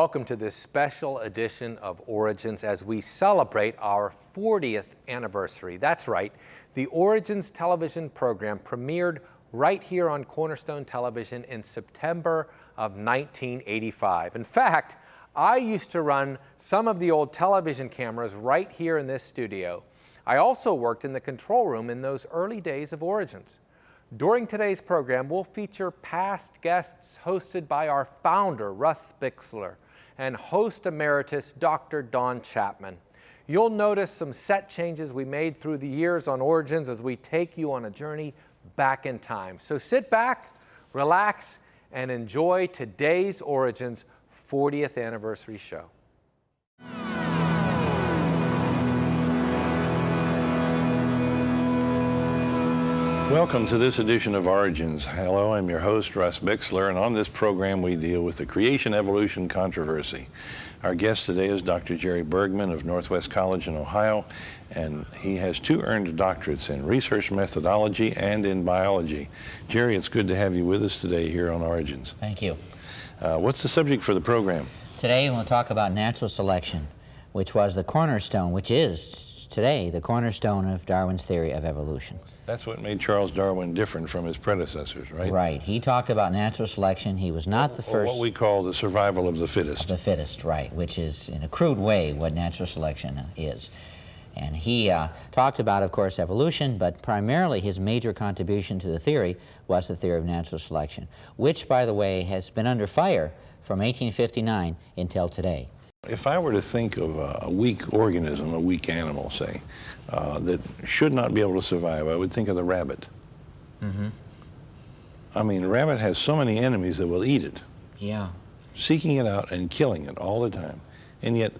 welcome to this special edition of Origins as we celebrate our 40th anniversary. That's right, the Origins television program premiered right here on Cornerstone Television in September of 1985. In fact, I used to run some of the old television cameras right here in this studio. I also worked in the control room in those early days of Origins. During today's program, we'll feature past guests hosted by our founder, Russ Bixler, and host emeritus, Dr. Donn Chapman. You'll notice some set changes we made through the years on Origins as we take you on a journey back in time. So sit back, relax, and enjoy today's Origins 40th anniversary show. Welcome to this edition of Origins. Hello, I'm your host, Russ Bixler, and on this program we deal with the creation-evolution controversy. Our guest today is Dr. Jerry Bergman of Northwest College in Ohio, and he has 2 earned doctorates in research methodology and in biology. Jerry, it's good to have you with us today here on Origins. Thank you. What's the subject for the program? Today we'll talk about natural selection, which was the cornerstone, which is today the cornerstone of Darwin's theory of evolution. That's what made Charles Darwin different from his predecessors, right? Right. He talked about natural selection. He was not the first. What we call the survival of the fittest. The fittest, right, which is, in a crude way, what natural selection is. And he talked about, of course, evolution, but primarily his major contribution to the theory was the theory of natural selection, which, by the way, has been under fire from 1859 until today. If I were to think of a weak organism, a weak animal, say, that should not be able to survive, I would think of the rabbit. Mm-hmm. I mean, the rabbit has so many enemies that will eat it. Yeah. Seeking it out and killing it all the time. And yet,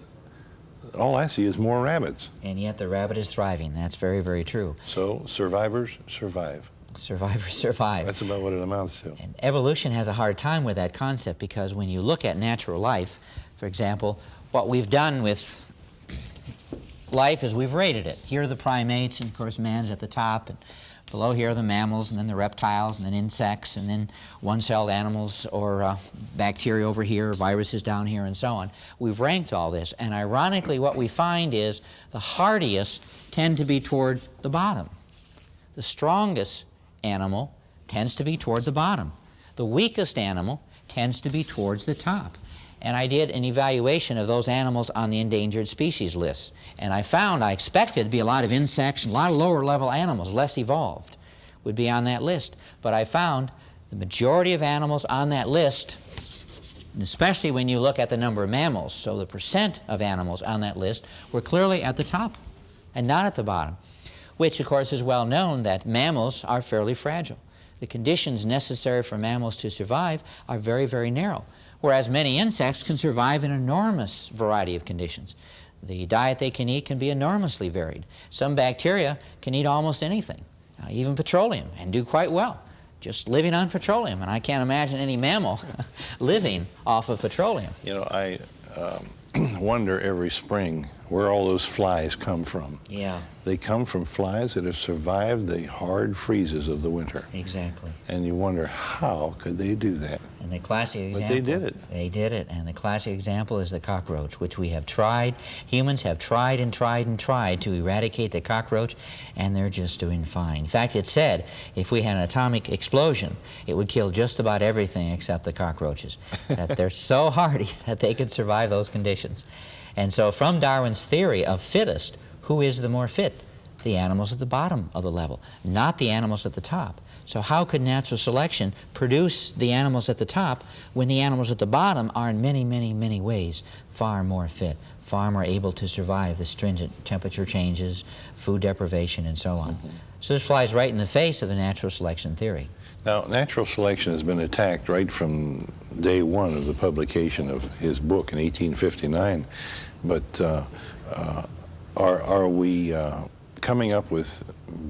all I see is more rabbits. And yet the rabbit is thriving. That's very, very true. So, survivors survive. Survivors survive. That's about what it amounts to. And evolution has a hard time with that concept because when you look at natural life, for example, what we've done with life is we've rated it. Here are the primates, and of course man's at the top, and below here are the mammals, and then the reptiles, and then insects, and then one-celled animals, or bacteria over here, viruses down here, and so on. We've ranked all this, and ironically what we find is the hardiest tend to be toward the bottom. The strongest animal tends to be toward the bottom. The weakest animal tends to be towards the top. And I did an evaluation of those animals on the endangered species list. And I found, I expected to be a lot of insects and a lot of lower level animals, less evolved, would be on that list. But I found the majority of animals on that list, especially when you look at the number of mammals, so the percent of animals on that list were clearly at the top and not at the bottom, which of course is well known that mammals are fairly fragile. The conditions necessary for mammals to survive are very, very narrow, whereas many insects can survive in an enormous variety of conditions. The diet they can eat can be enormously varied. Some bacteria can eat almost anything, even petroleum, and do quite well, just living on petroleum. And I can't imagine any mammal living off of petroleum. You know, I wonder every spring where all those flies come from. Yeah. They come from flies that have survived the hard freezes of the winter. Exactly. And you wonder, how could they do that? And the classic example... But they did it. They did it, and the classic example is the cockroach, which we have tried. Humans have tried and tried and tried to eradicate the cockroach, and they're just doing fine. In fact, it's said if we had an atomic explosion, it would kill just about everything except the cockroaches. That they're so hardy that they could survive those conditions. And so from Darwin's theory of fittest, who is the more fit? The animals at the bottom of the level, not the animals at the top. So how could natural selection produce the animals at the top when the animals at the bottom are in many, many, many ways far more fit, far more able to survive the stringent temperature changes, food deprivation, and so on. Mm-hmm. So this flies right in the face of the natural selection theory. Now, natural selection has been attacked right from day one of the publication of his book in 1859. But are we coming up with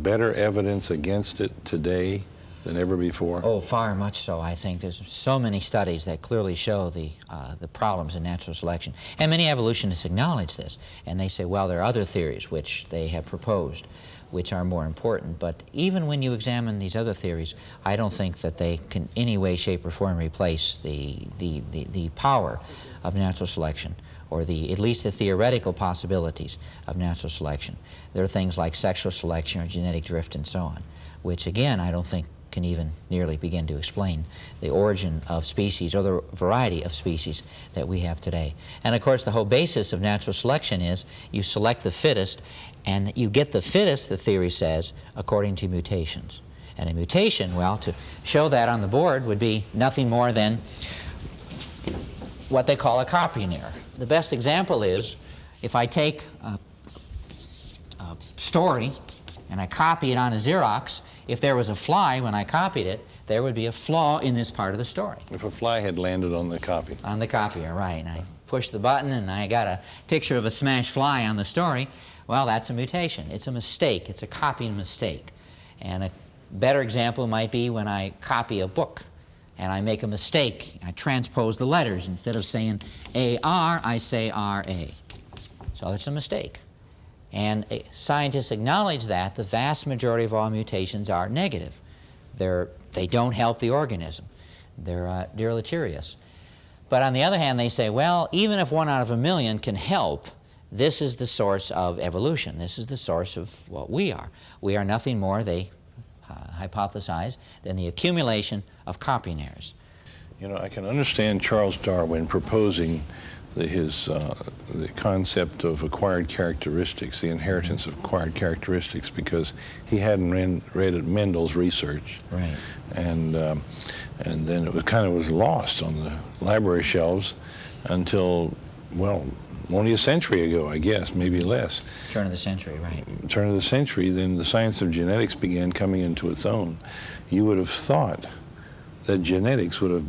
better evidence against it today than ever before? Oh, far much so. I think there's so many studies that clearly show the problems in natural selection. And many evolutionists acknowledge this. And they say, well, there are other theories which they have proposed. which are more important. But even when you examine these other theories, I don't think that they can in any way, shape, or form replace the power of natural selection, or at least the theoretical possibilities of natural selection. There are things like sexual selection or genetic drift and so on, which again I don't think can even nearly begin to explain the origin of species or the variety of species that we have today. And of course the whole basis of natural selection is you select the fittest, and you get the fittest, the theory says, according to mutations. And a mutation, well, to show that on the board would be nothing more than what they call a copying error. The best example is if I take a story and I copy it on a Xerox, if there was a fly when I copied it, there would be a flaw in this part of the story. If a fly had landed on the copy. On the copier, right. And I pushed the button and I got a picture of a smashed fly on the story. Well, that's a mutation. It's a mistake. It's a copying mistake. And a better example might be when I copy a book and I make a mistake. I transpose the letters. Instead of saying A-R, I say R-A. So it's a mistake. And scientists acknowledge that the vast majority of all mutations are negative. They don't help the organism. They're deleterious. But on the other hand, they say, well, even if 1 out of a million can help, this is the source of evolution. This is the source of what we are. We are nothing more, they hypothesize, than the accumulation of copying errors. You know, I can understand Charles Darwin proposing the concept of acquired characteristics, the inheritance of acquired characteristics, because he hadn't read Mendel's research. Right. And then it was lost on the library shelves until, well, only a century ago, I guess, maybe less. Turn of the century, right. Turn of the century, then the science of genetics began coming into its own. You would have thought that genetics would have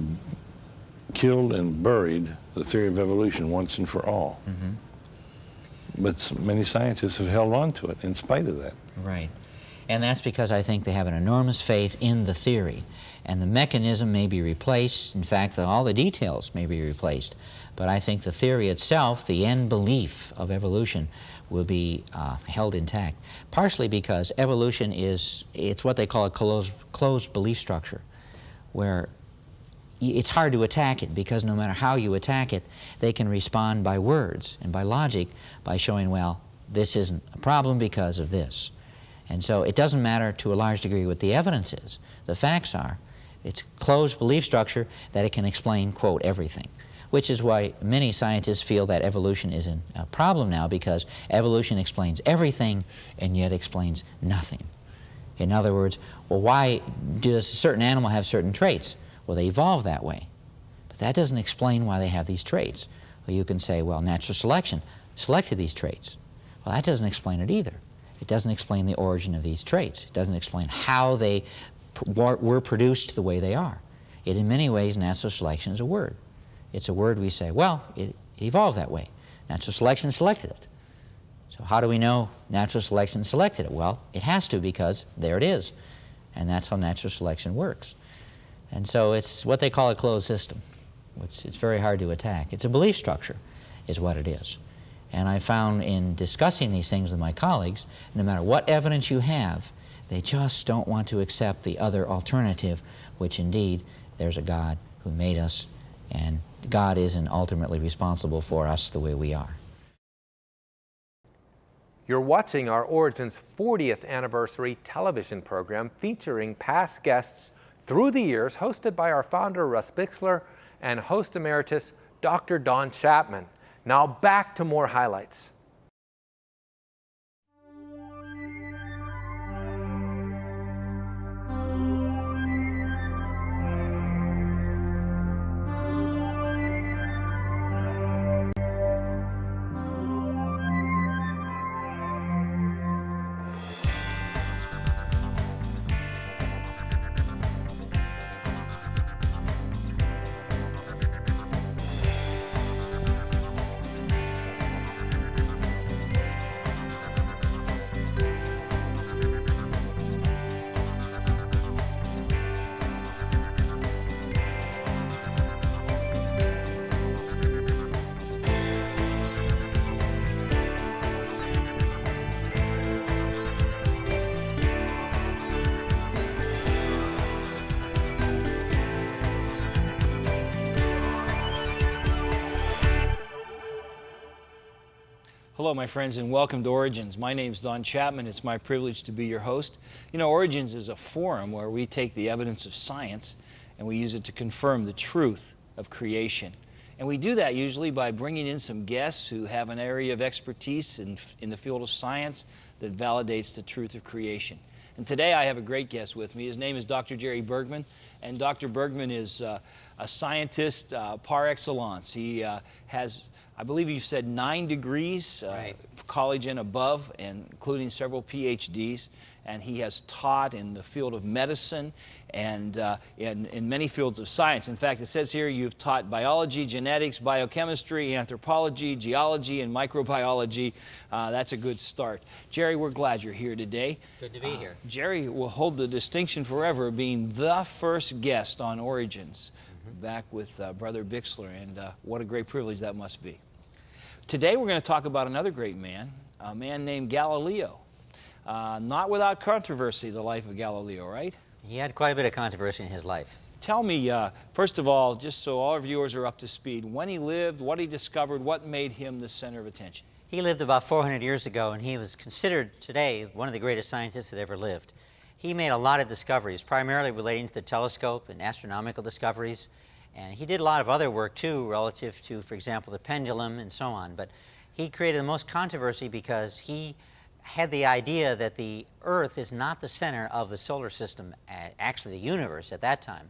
killed and buried the theory of evolution once and for all. Mm-hmm. But many scientists have held on to it in spite of that. Right. And that's because I think they have an enormous faith in the theory. And the mechanism may be replaced. In fact, all the details may be replaced. But I think the theory itself, the end belief of evolution, will be held intact. Partially because evolution it's what they call a closed belief structure, where it's hard to attack it, because no matter how you attack it, they can respond by words and by logic, by showing, well, this isn't a problem because of this. And so it doesn't matter to a large degree what the evidence is. The facts are. It's a closed belief structure that it can explain, quote, everything, which is why many scientists feel that evolution is a problem now, because evolution explains everything and yet explains nothing. In other words, well, why does a certain animal have certain traits? Well, they evolved that way. But that doesn't explain why they have these traits. Well, you can say, well, natural selection selected these traits. Well, that doesn't explain it either. It doesn't explain the origin of these traits. It doesn't explain how they were produced the way they are. It, in many ways, natural selection is a word. It's a word we say, well, it evolved that way. Natural selection selected it. So how do we know natural selection selected it? Well, it has to, because there it is. And that's how natural selection works. And so it's what they call a closed system, which it's very hard to attack. It's a belief structure, is what it is. And I found in discussing these things with my colleagues, no matter what evidence you have, they just don't want to accept the other alternative, which indeed there's a God who made us, and God isn't ultimately responsible for us the way we are. You're watching our Origins 40th anniversary television program featuring past guests through the years, hosted by our founder, Russ Bixler, and host emeritus, Dr. Donn Chapman. Now back to more highlights. Hello, my friends, and welcome to Origins. My name's Donn Chapman. It's my privilege to be your host. You know, Origins is a forum where we take the evidence of science and we use it to confirm the truth of creation. And we do that usually by bringing in some guests who have an area of expertise in the field of science that validates the truth of creation. And today I have a great guest with me. His name is Dr. Jerry Bergman, and Dr. Bergman is a scientist par excellence. He has, I believe you said 9 degrees, Right. College and above, and including several PhDs. And he has taught in the field of medicine and in many fields of science. In fact, it says here you've taught biology, genetics, biochemistry, anthropology, geology, and microbiology. That's a good start. Jerry, we're glad you're here today. It's good to be here. Jerry will hold the distinction forever of being the first guest on Origins, back with Brother Bixler, and what a great privilege that must be. Today we're going to talk about another great man, a man named Galileo. Not without controversy, the life of Galileo, right? He had quite a bit of controversy in his life. Tell me, first of all, just so all our viewers are up to speed, when he lived, what he discovered, what made him the center of attention? He lived about 400 years ago, and he was considered today one of the greatest scientists that ever lived. He made a lot of discoveries, primarily relating to the telescope and astronomical discoveries. And he did a lot of other work, too, relative to, for example, the pendulum and so on. But he created the most controversy because he had the idea that the Earth is not the center of the solar system, actually the universe at that time,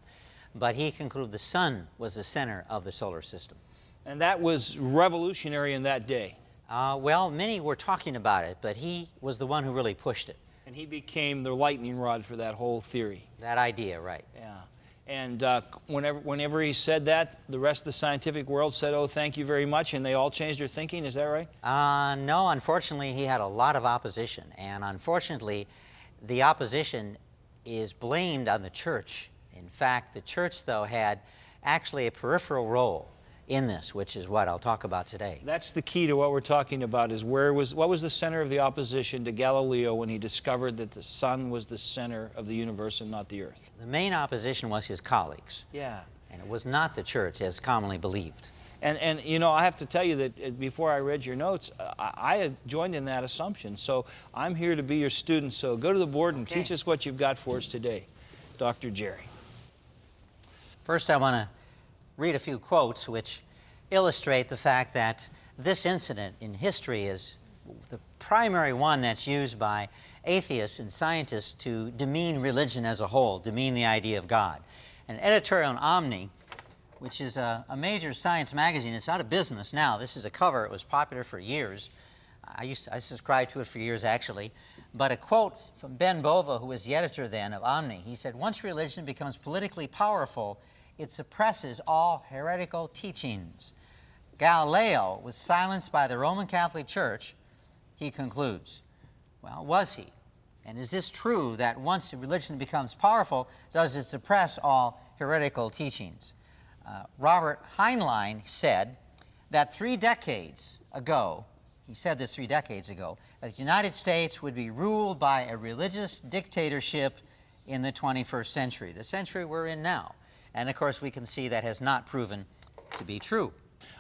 but he concluded the sun was the center of the solar system. And that was revolutionary in that day. Well, many were talking about it, but he was the one who really pushed it. And he became the lightning rod for that whole theory. That idea, right. Yeah. And whenever he said that, the rest of the scientific world said, oh, thank you very much, and they all changed their thinking. Is that right? No, unfortunately, he had a lot of opposition. And unfortunately, the opposition is blamed on the church. In fact, the church, though, had actually a peripheral role in this, which is what I'll talk about today. That's the key to what we're talking about, is what was the center of the opposition to Galileo when he discovered that the sun was the center of the universe and not the earth? The main opposition was his colleagues. Yeah. And it was not the church, as commonly believed. And you know, I have to tell you that before I read your notes, I had joined in that assumption. So I'm here to be your student. So go to the board and teach us what you've got for us today, Dr. Jerry. First, I want to read a few quotes which illustrate the fact that this incident in history is the primary one that's used by atheists and scientists to demean religion as a whole, demean the idea of God. An editorial in Omni, which is a major science magazine, it's out of business now. This is a cover. It was popular for years. I subscribed to it for years, actually. But a quote from Ben Bova, who was the editor then of Omni, he said, "Once religion becomes politically powerful, it suppresses all heretical teachings. Galileo was silenced by the Roman Catholic Church," he concludes. Well, was he? And is this true that once religion becomes powerful, does it suppress all heretical teachings? Robert Heinlein said that 3 decades ago, he said this 3 decades ago, that the United States would be ruled by a religious dictatorship in the 21st century, the century we're in now. And of course, we can see that has not proven to be true.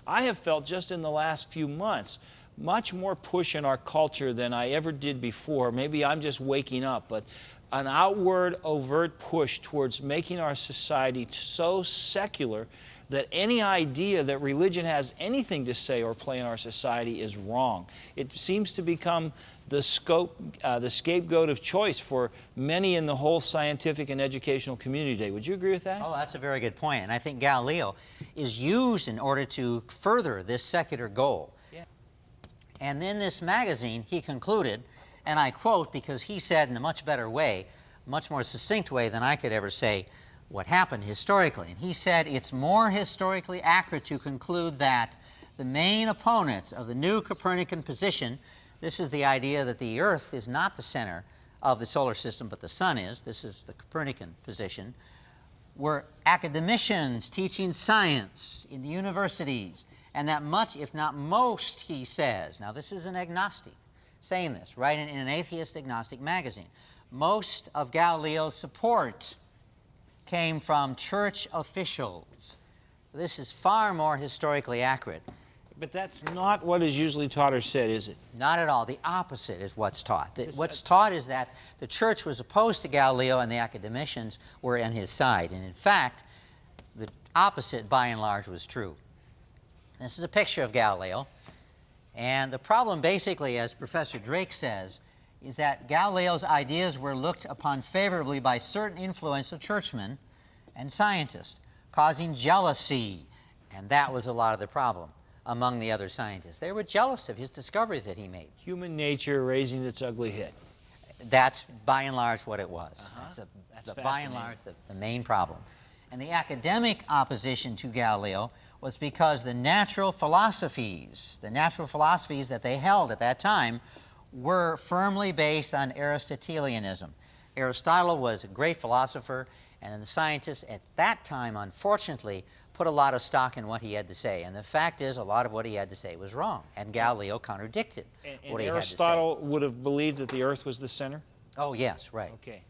I have felt just in the last few months much more push in our culture than I ever did before. Maybe I'm just waking up, but an outward, overt push towards making our society so secular that any idea that religion has anything to say or play in our society is wrong. It seems to become the scapegoat of choice for many in the whole scientific and educational community today. Would you agree with that? Oh, that's a very good point. And I think Galileo is used in order to further this secular goal. Yeah. And in this magazine, he concluded, and I quote, because he said in a much better way, much more succinct way than I could ever say what happened historically. And he said, "It's more historically accurate to conclude that the main opponents of the new Copernican position," this is the idea that the Earth is not the center of the solar system, but the sun is, this is the Copernican position, "were academicians teaching science in the universities, and that much, if not most," he says, now this is an agnostic saying this, right, in an atheist agnostic magazine, "most of Galileo's support came from church officials." This is far more historically accurate. But that's not what is usually taught or said, is it? Not at all. The opposite is what's taught. What's taught is that the church was opposed to Galileo and the academicians were on his side. And in fact, the opposite, by and large, was true. This is a picture of Galileo. And the problem, basically, as Professor Drake says, is that Galileo's ideas were looked upon favorably by certain influential churchmen and scientists, causing jealousy. And that was a lot of the problem among the other scientists. They were jealous of his discoveries that he made. Human nature raising its ugly head. That's by and large what it was. That's by and large the main problem. And the academic opposition to Galileo was because the natural philosophies that they held at that time were firmly based on Aristotelianism. Aristotle was a great philosopher, and the scientists at that time, unfortunately, put a lot of stock in what he had to say. And the fact is, a lot of what he had to say was wrong, and Galileo contradicted what he had to say. Aristotle would have believed that the earth was the center? Oh, yes, right. Okay.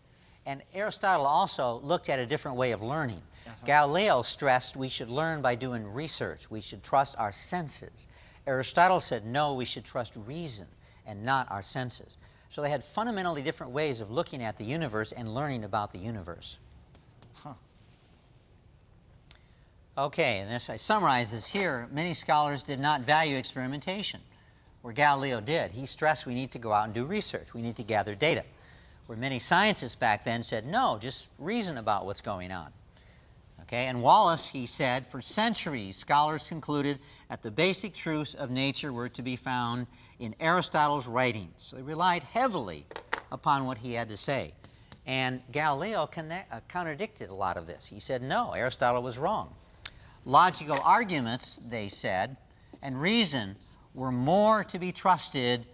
And Aristotle also looked at a different way of learning. Galileo stressed we should learn by doing research. We should trust our senses. Aristotle said, no, we should trust reason and not our senses. So they had fundamentally different ways of looking at the universe and learning about the universe. Okay, and as I summarize this here, many scholars did not value experimentation, where Galileo did. He stressed we need to go out and do research. We need to gather data, where many scientists back then said, no, just reason about what's going on. Okay, and Wallace, he said, for centuries, scholars concluded that the basic truths of nature were to be found in Aristotle's writings. So they relied heavily upon what he had to say. And Galileo contradicted a lot of this. He said, no, Aristotle was wrong. Logical arguments, they said, and reason were more to be trusted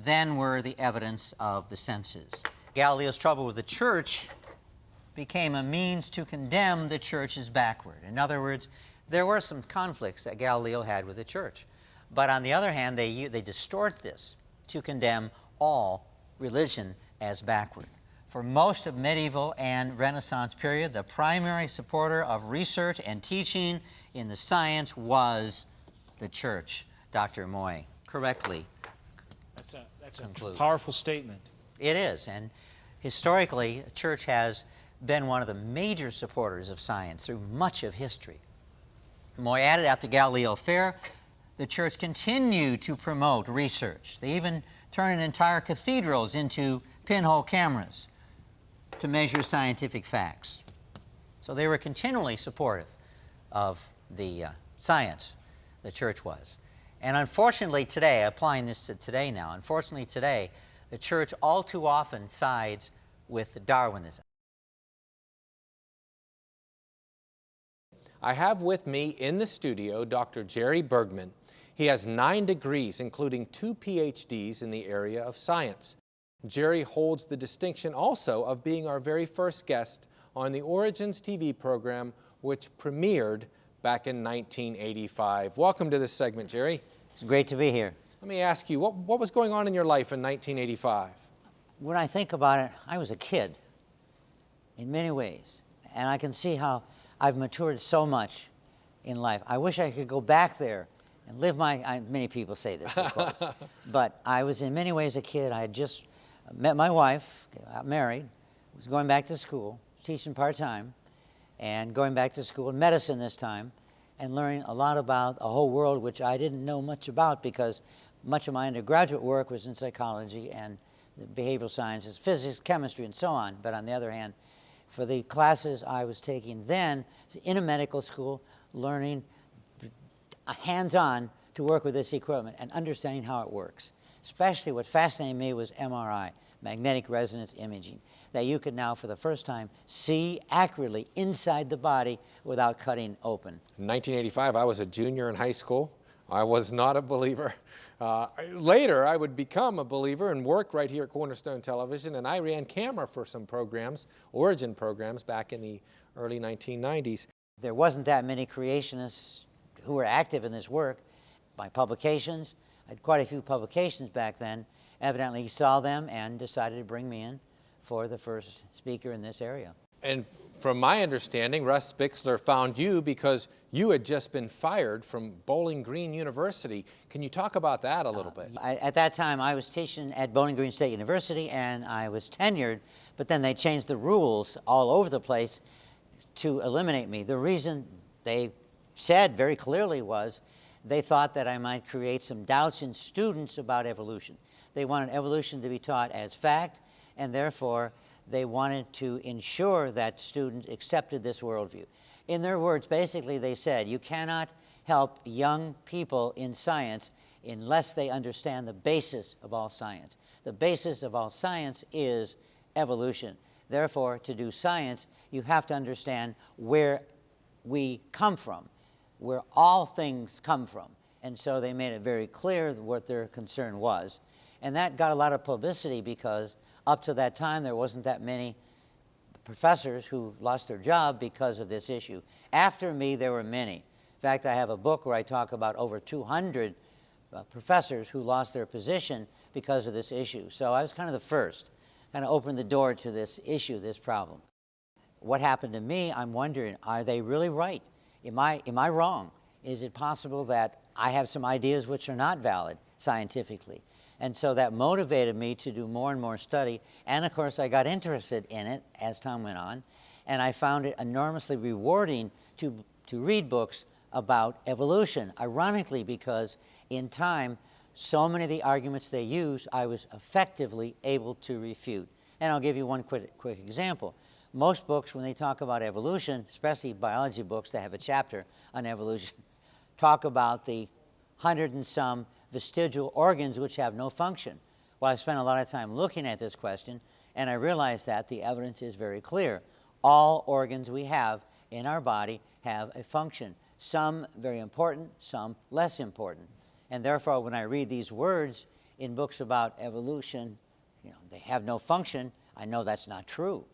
than were the evidence of the senses. Galileo's trouble with the church became a means to condemn the church as backward. In other words, there were some conflicts that Galileo had with the church. But on the other hand, they distort this to condemn all religion as backward. For most of medieval and Renaissance period, the primary supporter of research and teaching in the science was the church. Dr. Moy correctly That's concludes. a powerful statement. It is, and historically, the church has been one of the major supporters of science through much of history. Moy added, after Galileo Fair, the church continued to promote research. They even turned entire cathedrals into pinhole cameras to measure scientific facts. So they were continually supportive of the science, the church was. And unfortunately today, applying this to today now, unfortunately today, the church all too often sides with Darwinism. I have with me in the studio Dr. Jerry Bergman. He has 9 degrees, including 2 PhDs in the area of science. Jerry holds the distinction also of being our very first guest on the Origins TV program, which premiered back in 1985. Welcome to this segment, Jerry. It's great to be here. Let me ask you, what was going on in your life in 1985? When I think about it, I was a kid in many ways, and I can see how I've matured so much in life. I wish I could go back there and live many people say this, of course, but I was in many ways a kid. I had just met my wife, got married, was going back to school, teaching part-time, and going back to school in medicine this time, and learning a lot about a whole world which I didn't know much about because much of my undergraduate work was in psychology and behavioral sciences, physics, chemistry, and so on. But on the other hand, for the classes I was taking then, in a medical school, learning hands-on to work with this equipment and understanding how it works. Especially what fascinated me was MRI, magnetic resonance imaging, that you could now for the first time see accurately inside the body without cutting open. In 1985, I was a junior in high school. I was not a believer. Later, I would become a believer and work right here at Cornerstone Television, and I ran camera for some programs, Origin programs, back in the early 1990s. There wasn't that many creationists who were active in this work. By publications, I had quite a few publications back then. Evidently he saw them and decided to bring me in for the first speaker in this area. And from my understanding, Russ Bixler found you because you had just been fired from Bowling Green University. Can you talk about that a little bit? At that time, I was teaching at Bowling Green State University, and I was tenured, but then they changed the rules all over the place to eliminate me. The reason they said very clearly was they thought that I might create some doubts in students about evolution. They wanted evolution to be taught as fact, and therefore they wanted to ensure that students accepted this worldview. In their words, basically they said, you cannot help young people in science unless they understand the basis of all science. The basis of all science is evolution. Therefore, to do science, you have to understand where we come from, where all things come from. And so they made it very clear what their concern was. And that got a lot of publicity because up to that time, there wasn't that many professors who lost their job because of this issue. After me, there were many. In fact, I have a book where I talk about over 200 professors who lost their position because of this issue. So I was kind of the first, kind of opened the door to this issue, this problem. What happened to me, I'm wondering, are they really right? Am I wrong? Is it possible that I have some ideas which are not valid scientifically? And so that motivated me to do more and more study. And of course, I got interested in it as time went on. And I found it enormously rewarding to read books about evolution. Ironically, because in time, so many of the arguments they use, I was effectively able to refute. And I'll give you one quick example. Most books, when they talk about evolution, especially biology books that have a chapter on evolution, talk about the 100 and some vestigial organs which have no function. Well, I spent a lot of time looking at this question, and I realized that the evidence is very clear. All organs we have in our body have a function, some very important, some less important. And therefore, when I read these words in books about evolution, they have no function, I know that's not true.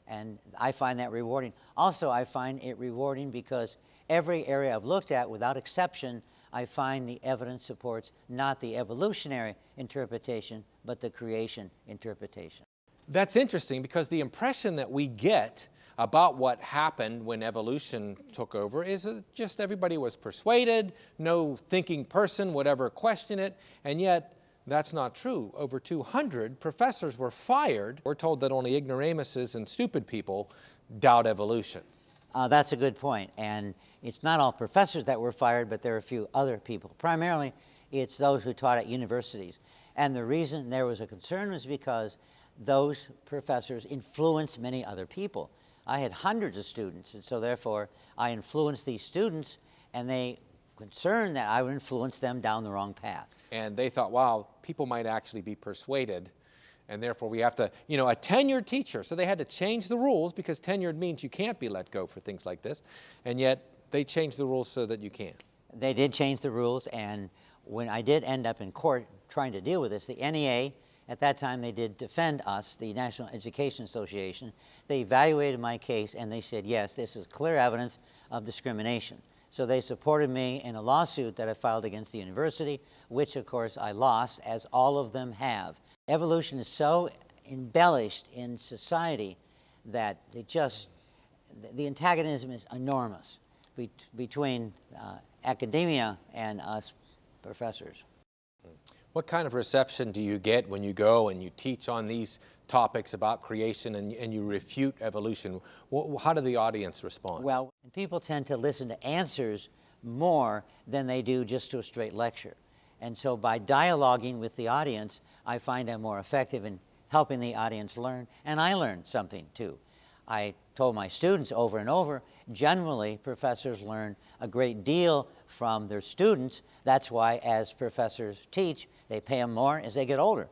And I find that rewarding. Also, I find it rewarding because every area I've looked at, without exception, I find the evidence supports not the evolutionary interpretation, but the creation interpretation. That's interesting because the impression that we get about what happened when evolution took over is that just everybody was persuaded, no thinking person would ever question it, and yet that's not true. Over 200 professors were fired. We're told that only ignoramuses and stupid people doubt evolution. That's a good point. And it's not all professors that were fired, but there are a few other people. Primarily, it's those who taught at universities. And the reason there was a concern was because those professors influenced many other people. I had hundreds of students, and so therefore I influenced these students, and they concerned that I would influence them down the wrong path. And they thought, wow, people might actually be persuaded, and therefore we have to, a tenured teacher. So they had to change the rules because tenured means you can't be let go for things like this, and yet they changed the rules so that you can. They did change the rules, and when I did end up in court trying to deal with this, the NEA, at that time they did defend us, the National Education Association. They evaluated my case and they said, yes, this is clear evidence of discrimination. So they supported me in a lawsuit that I filed against the university, which of course I lost, as all of them have. Evolution is so embellished in society that the antagonism is enormous between academia and us professors. What kind of reception do you get when you go and you teach on these topics about creation and you refute evolution? How do the audience respond? Well, people tend to listen to answers more than they do just to a straight lecture. And so by dialoguing with the audience, I find I'm more effective in helping the audience learn, and I learned something too. I told my students over and over, generally professors learn a great deal from their students. That's why as professors teach, they pay them more as they get older.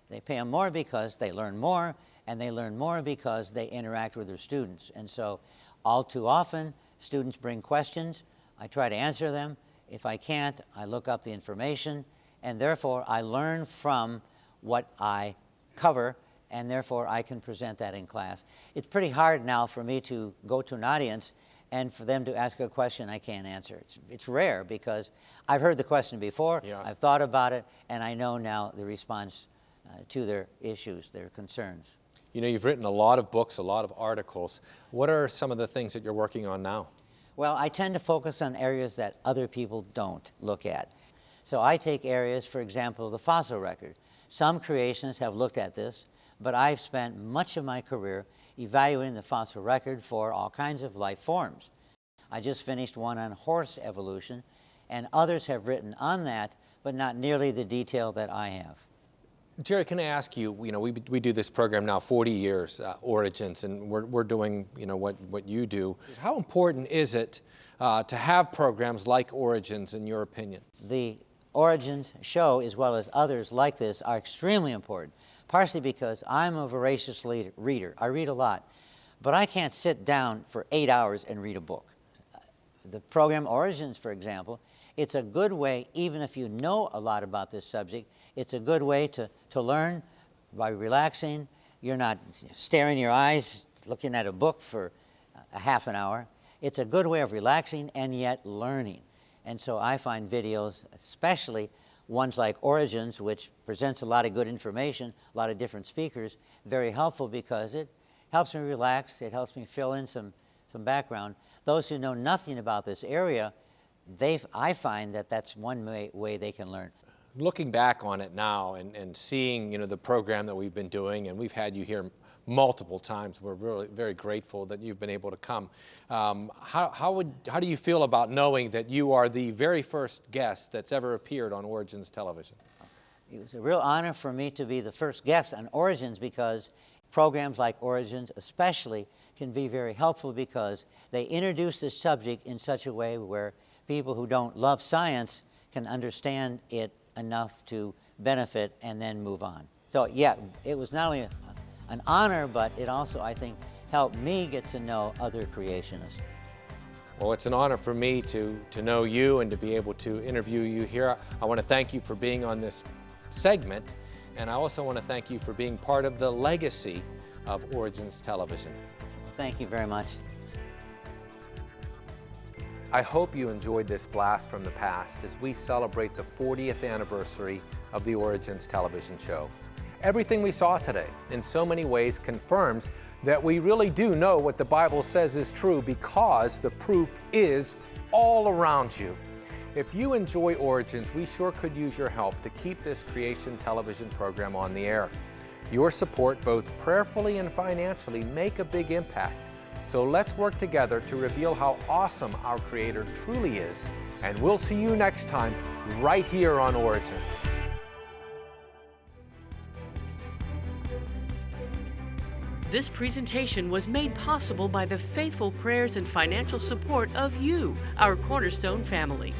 They pay them more because they learn more, and they learn more because they interact with their students. And so all too often, students bring questions. I try to answer them. If I can't, I look up the information, and therefore I learn from what I cover, and therefore I can present that in class. It's pretty hard now for me to go to an audience and for them to ask a question I can't answer. It's rare because I've heard the question before, I've thought about it, and I know now the response to their issues, their concerns. You know, you've written a lot of books, a lot of articles. What are some of the things that you're working on now? Well, I tend to focus on areas that other people don't look at. So I take areas, for example, the fossil record. Some creationists have looked at this, but I've spent much of my career evaluating the fossil record for all kinds of life forms. I just finished one on horse evolution, and others have written on that, but not nearly the detail that I have. Jerry, can I ask you, you know, we do this program now 40 years, Origins, and we're doing, you know, what you do. How important is it to have programs like Origins, in your opinion? The Origins show, as well as others like this, are extremely important, partially because I'm a voracious reader. I read a lot, but I can't sit down for 8 hours and read a book. The program Origins, for example, it's a good way, even if you know a lot about this subject, it's a good way to learn by relaxing. You're not staring your eyes looking at a book for a half an hour. It's a good way of relaxing and yet learning. And so I find videos, especially ones like Origins, which presents a lot of good information, a lot of different speakers, very helpful because it helps me relax, it helps me fill in some background. Those who know nothing about this area, I find that that's one way they can learn. Looking back on it now and seeing, you know, the program that we've been doing, and we've had you here multiple times, we're really very grateful that you've been able to come. How do you feel about knowing that you are the very first guest that's ever appeared on Origins television? It was a real honor for me to be the first guest on Origins, because programs like Origins especially can be very helpful because they introduce the subject in such a way where people who don't love science can understand it enough to benefit and then move on. So yeah, it was not only an honor, but it also, I think, helped me get to know other creationists. Well, it's an honor for me to know you and to be able to interview you here. I want to thank you for being on this segment, and I also want to thank you for being part of the legacy of Origins Television. Thank you very much. I hope you enjoyed this blast from the past as we celebrate the 40th anniversary of the Origins television show. Everything we saw today, in so many ways, confirms that we really do know what the Bible says is true, because the proof is all around you. If you enjoy Origins, we sure could use your help to keep this creation television program on the air. Your support, both prayerfully and financially, make a big impact. So let's work together to reveal how awesome our Creator truly is. And we'll see you next time, right here on Origins. This presentation was made possible by the faithful prayers and financial support of you, our Cornerstone family.